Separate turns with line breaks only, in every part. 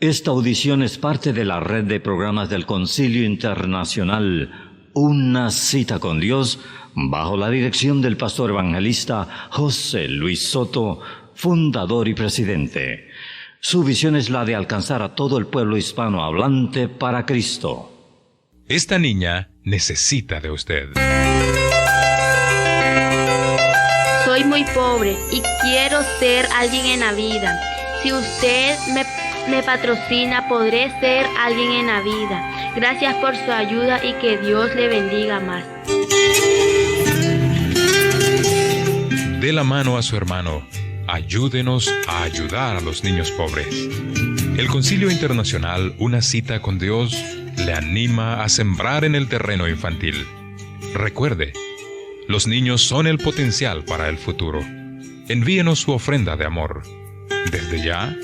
Esta audición es parte de la red de programas del Concilio Internacional Una Cita con Dios, bajo la dirección del pastor evangelista José Luis Soto, fundador y presidente. Su visión es la de alcanzar a todo el pueblo hispanohablante para Cristo.
Esta niña necesita de usted.
Soy muy pobre y quiero ser alguien en la vida. Si usted me patrocina, podré ser alguien en la vida. Gracias por su ayuda y que Dios le bendiga más.
Dé la mano a su hermano. Ayúdenos a ayudar a los niños pobres. El Concilio Internacional Una Cita con Dios le anima a sembrar en el terreno infantil. Recuerde, los niños son el potencial para el futuro. Envíenos su ofrenda de amor. Desde ya,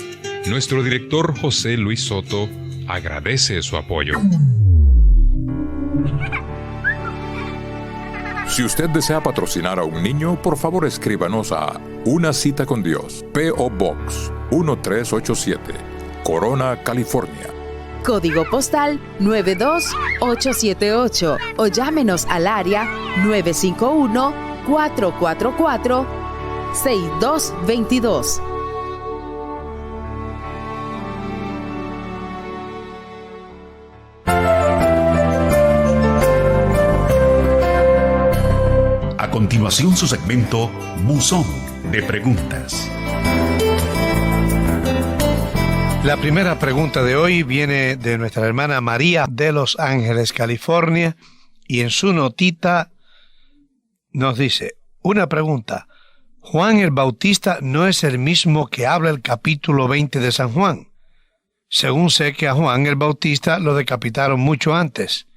nuestro director José Luis Soto agradece su apoyo.
Si usted desea patrocinar a un niño, por favor escríbanos a Una Cita con Dios, P.O. Box 1387, Corona, California.
Código postal 92878 o llámenos al área 951-444-6222.
A continuación, su segmento Buzón de Preguntas.
La primera pregunta de hoy viene de nuestra hermana María de Los Ángeles, California, y en su notita nos dice, una pregunta, ¿Juan el Bautista no es el mismo que habla el capítulo 20 de San Juan? Según sé que a Juan el Bautista lo decapitaron mucho antes.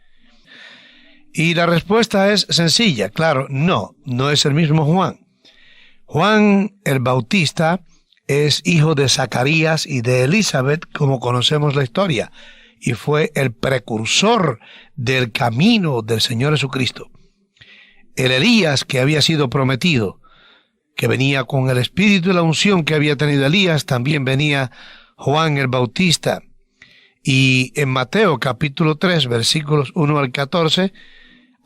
Y la respuesta es sencilla, claro, no es el mismo Juan. Juan el Bautista es hijo de Zacarías y de Elizabeth, como conocemos la historia, y fue el precursor del camino del Señor Jesucristo. El Elías que había sido prometido, que venía con el espíritu y la unción que había tenido Elías, también venía Juan el Bautista. Y en Mateo capítulo 3, versículos 1 al 14,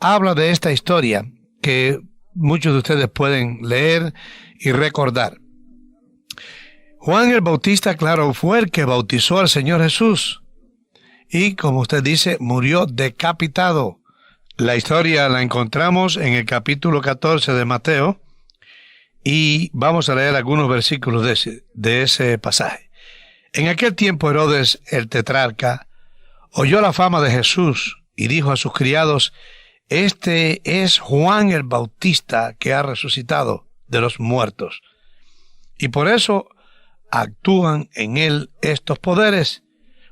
habla de esta historia que muchos de ustedes pueden leer y recordar. Juan el Bautista, claro, fue el que bautizó al Señor Jesús. Y, como usted dice, murió decapitado. La historia la encontramos en el capítulo 14 de Mateo. Y vamos a leer algunos versículos de ese pasaje. En aquel tiempo Herodes, el tetrarca, oyó la fama de Jesús y dijo a sus criados, este es Juan el Bautista que ha resucitado de los muertos. Y por eso actúan en él estos poderes,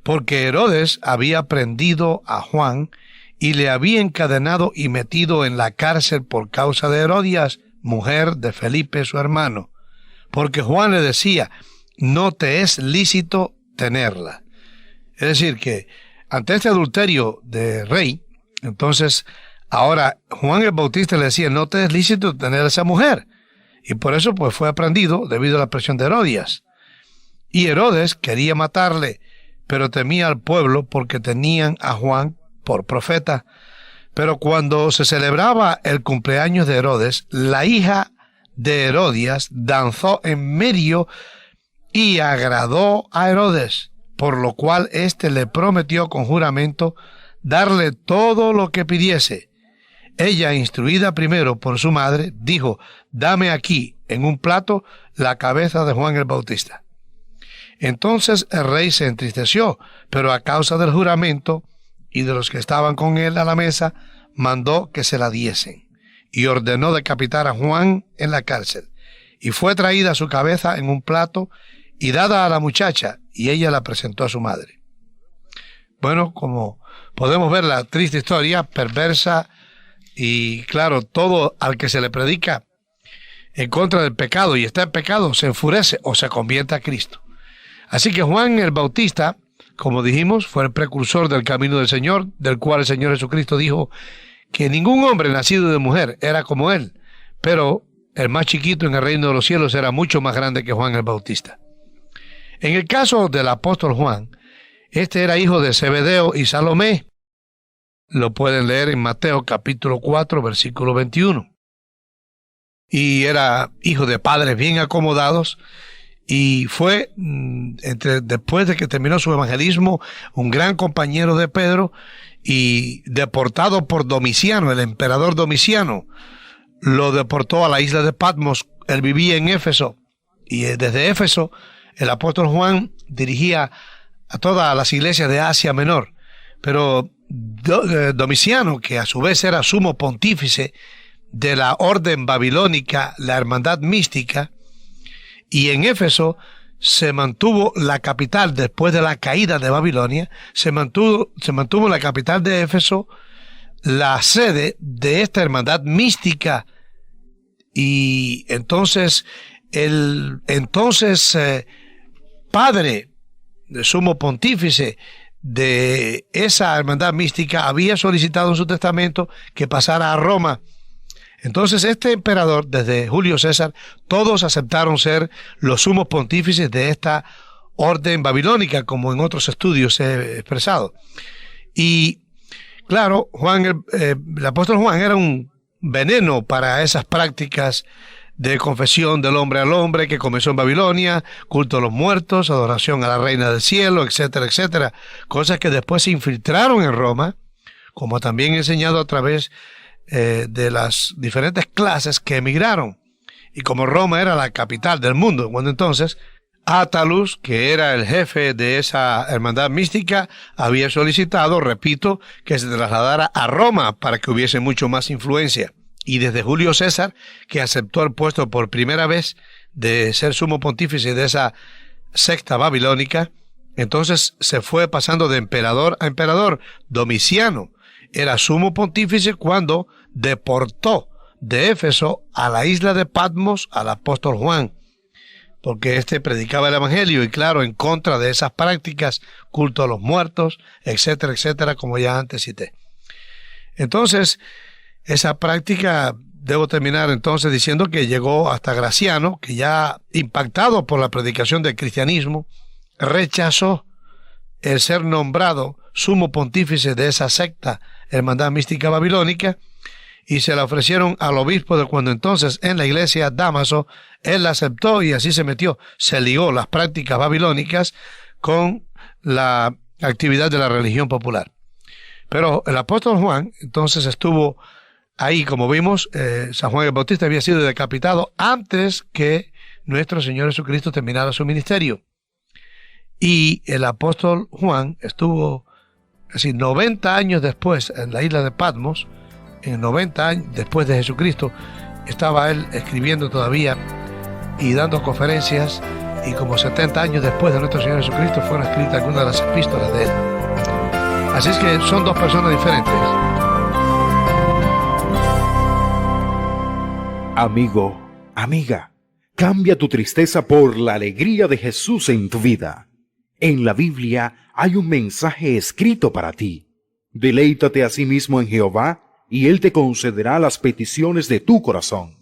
porque Herodes había prendido a Juan y le había encadenado y metido en la cárcel por causa de Herodias, mujer de Felipe su hermano, porque Juan le decía, no te es lícito tenerla. Es decir, que ante este adulterio de rey, entonces ahora Juan el Bautista le decía, no te es lícito tener a esa mujer. Y por eso pues fue aprendido debido a la presión de Herodias. Y Herodes quería matarle, pero temía al pueblo porque tenían a Juan por profeta. Pero cuando se celebraba el cumpleaños de Herodes, la hija de Herodias danzó en medio y agradó a Herodes, por lo cual éste le prometió con juramento darle todo lo que pidiese. Ella, instruida primero por su madre, dijo, dame aquí, en un plato, la cabeza de Juan el Bautista. Entonces el rey se entristeció, pero a causa del juramento y de los que estaban con él a la mesa, mandó que se la diesen, y ordenó decapitar a Juan en la cárcel. Y fue traída su cabeza en un plato, y dada a la muchacha, y ella la presentó a su madre. Bueno, como podemos ver la triste historia, perversa, y claro, todo al que se le predica en contra del pecado y está en pecado, se enfurece o se convierte a Cristo. Así que Juan el Bautista, como dijimos, fue el precursor del camino del Señor, del cual el Señor Jesucristo dijo que ningún hombre nacido de mujer era como él, pero el más chiquito en el reino de los cielos era mucho más grande que Juan el Bautista. En el caso del apóstol Juan, Este era hijo de Zebedeo y Salomé. Lo pueden leer en Mateo capítulo 4, versículo 21. Y era hijo de padres bien acomodados y fue, después de que terminó su evangelismo, un gran compañero de Pedro y deportado por Domiciano, el emperador Domiciano. Lo deportó a la isla de Patmos. Él vivía en Éfeso y desde Éfeso el apóstol Juan dirigía a todas las iglesias de Asia Menor. Pero Domiciano, que a su vez era sumo pontífice de la orden babilónica, la hermandad mística, y en Éfeso se mantuvo la capital después de la caída de Babilonia, se mantuvo en la capital de Éfeso la sede de esta hermandad mística. Y entonces el padre de sumo pontífice de esa hermandad mística había solicitado en su testamento que pasara a Roma. Entonces este emperador, desde Julio César, todos aceptaron ser los sumos pontífices de esta orden babilónica, como en otros estudios he expresado. Y claro, el apóstol Juan era un veneno para esas prácticas de confesión del hombre al hombre que comenzó en Babilonia, culto a los muertos, adoración a la reina del cielo, etcétera, etcétera. Cosas que después se infiltraron en Roma, como también he enseñado a través de las diferentes clases que emigraron. Y como Roma era la capital del mundo, cuando entonces Attalus, que era el jefe de esa hermandad mística, había solicitado, repito, que se trasladara a Roma para que hubiese mucho más influencia. Y desde Julio César, que aceptó el puesto por primera vez de ser sumo pontífice de esa secta babilónica, entonces se fue pasando de emperador a emperador. Domiciano era sumo pontífice cuando deportó de Éfeso a la isla de Patmos al apóstol Juan, porque éste predicaba el evangelio y claro, en contra de esas prácticas, culto a los muertos, etcétera, etcétera, como ya antes cité. Entonces, esa práctica, debo terminar entonces diciendo que llegó hasta Graciano, que ya impactado por la predicación del cristianismo, rechazó el ser nombrado sumo pontífice de esa secta, hermandad mística babilónica, y se la ofrecieron al obispo de cuando entonces en la iglesia Dámaso. Él la aceptó y así se metió, se ligó las prácticas babilónicas con la actividad de la religión popular. Pero el apóstol Juan entonces estuvo ahí, como vimos. San Juan el Bautista había sido decapitado antes que nuestro Señor Jesucristo terminara su ministerio. Y el apóstol Juan estuvo 90 años después en la isla de Patmos. En 90 años después de Jesucristo estaba él escribiendo todavía y dando conferencias, y como 70 años después de nuestro Señor Jesucristo fueron escritas algunas de las epístolas de él. Así es que son dos personas diferentes.
Amigo, amiga, cambia tu tristeza por la alegría de Jesús en tu vida. En la Biblia hay un mensaje escrito para ti. Deleítate a sí mismo en Jehová, y Él te concederá las peticiones de tu corazón.